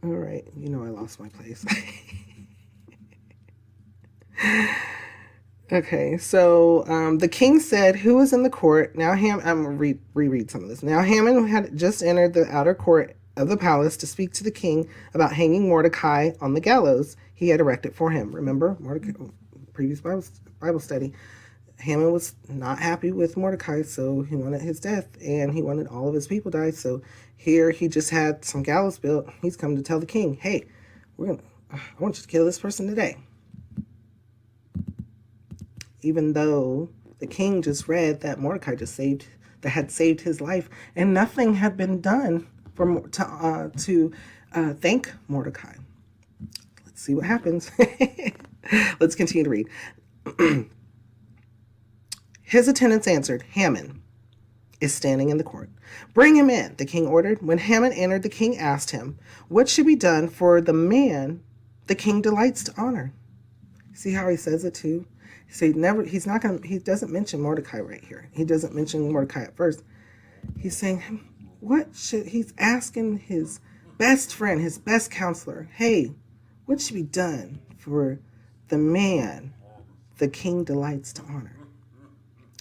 All right. You know I lost my place. Okay, so the king said, "Who is in the court?" Now I'm going to reread some of this. Now Haman had just entered the outer court of the palace to speak to the king about hanging Mordecai on the gallows he had erected for him. Remember, Mordecai, previous Bible study, Haman was not happy with Mordecai, so he wanted his death, and he wanted all of his people died. So here he just had some gallows built. He's come to tell the king, "Hey, I want you to kill this person today." Even though the king just read that Mordecai had saved his life, and nothing had been done to thank Mordecai. Let's see what happens. Let's continue to read. His attendants answered, "Haman is standing in the court. Bring him in," the king ordered. When Haman entered, the king asked him, "What should be done for the man the king delights to honor?" See how he says it too? So he doesn't mention Mordecai right here. He doesn't mention Mordecai at first. He's saying, he's asking his best friend, his best counselor, "Hey, what should be done for the man the king delights to honor?"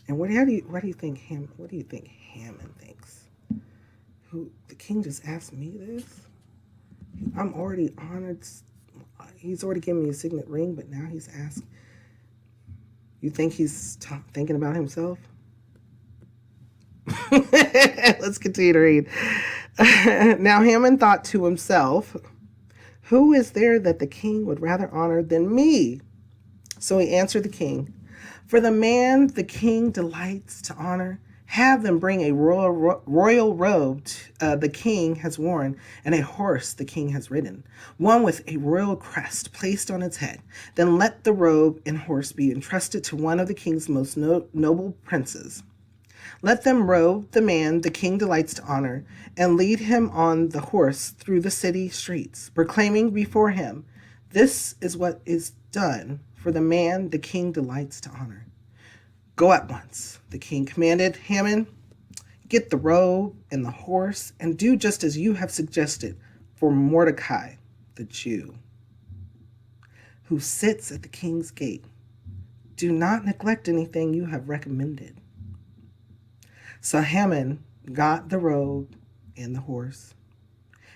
And what do you think Haman thinks? Who, the king just asked me this? I'm already honored. He's already given me a signet ring, but now he's asked. You think he's thinking about himself? Let's continue to read. Now Haman thought to himself, "Who is there that the king would rather honor than me?" So he answered the king, "For the man the king delights to honor, have them bring a royal robe the king has worn, and a horse the king has ridden, one with a royal crest placed on its head. Then let the robe and horse be entrusted to one of the king's most noble princes. Let them robe the man the king delights to honor, and lead him on the horse through the city streets, proclaiming before him, 'This is what is done for the man the king delights to honor.' Go at once," the king commanded Haman. "Get the robe and the horse, and do just as you have suggested for Mordecai, the Jew, who sits at the king's gate. Do not neglect anything you have recommended." So Haman got the robe and the horse.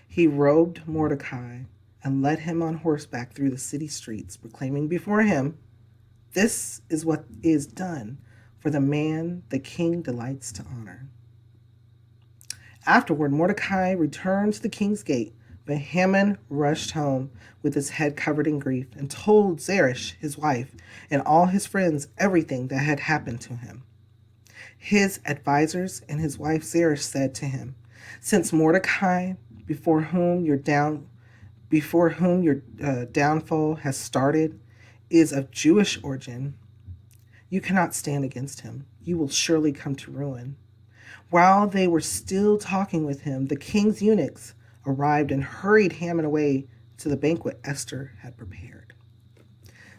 He robed Mordecai and led him on horseback through the city streets, proclaiming before him, "This is what is done for the man the king delights to honor." Afterward, Mordecai returned to the king's gate, but Haman rushed home with his head covered in grief and told Zeresh, his wife, and all his friends everything that had happened to him. His advisors and his wife Zeresh said to him, "Since Mordecai, before whom your downfall has started, is of Jewish origin, you cannot stand against him. You will surely come to ruin." While they were still talking with him, the king's eunuchs arrived and hurried Haman away to the banquet Esther had prepared.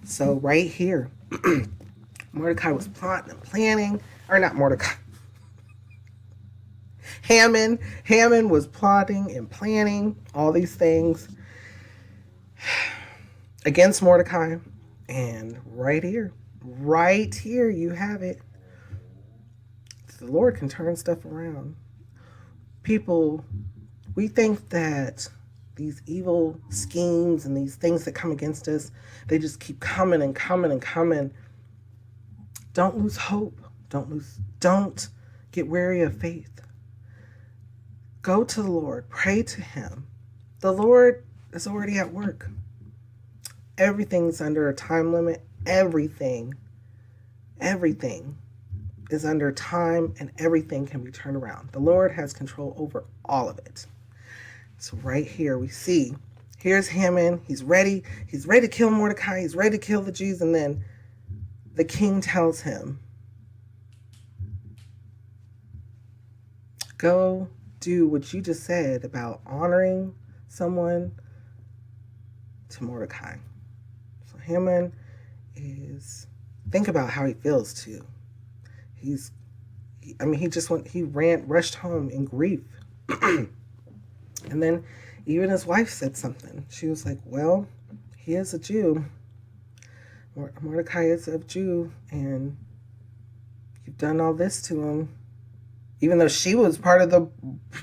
So right here, Mordecai was plotting and planning, or not Mordecai. Haman was plotting and planning all these things against Mordecai. And right here, you have it. The Lord can turn stuff around. People, we think that these evil schemes and these things that come against us, they just keep coming and coming and coming. Don't lose hope. Don't get weary of faith. Go to the Lord. Pray to him. The Lord is already at work. Everything's under a time limit. Everything is under time, and everything can be turned around. The Lord has control over all of it. So right here we see, here's Haman. He's ready to kill Mordecai. He's ready to kill the Jews. And then the king tells him, "Go do what you just said about honoring someone to Mordecai." So Haman think about how he feels too. He rushed home in grief. And then Even his wife said something. She was like, well, he is a Jew. Mordecai is a Jew, and you've done all this to him. Even though she was part of the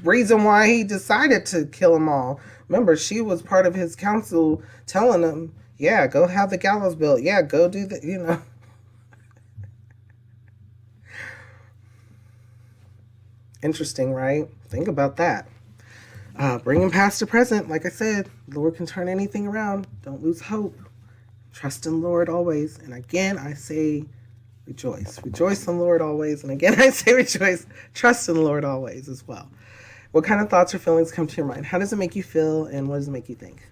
reason why he decided to kill them all. Remember, she was part of his council telling him, yeah, go have the gallows built. Yeah, go do the. Interesting, right? Think about that. Bringing past to present, like I said, the Lord can turn anything around. Don't lose hope. Trust in the Lord always. And again, I say rejoice. Rejoice in the Lord always. And again, I say rejoice. Trust in the Lord always as well. What kind of thoughts or feelings come to your mind? How does it make you feel, and what does it make you think?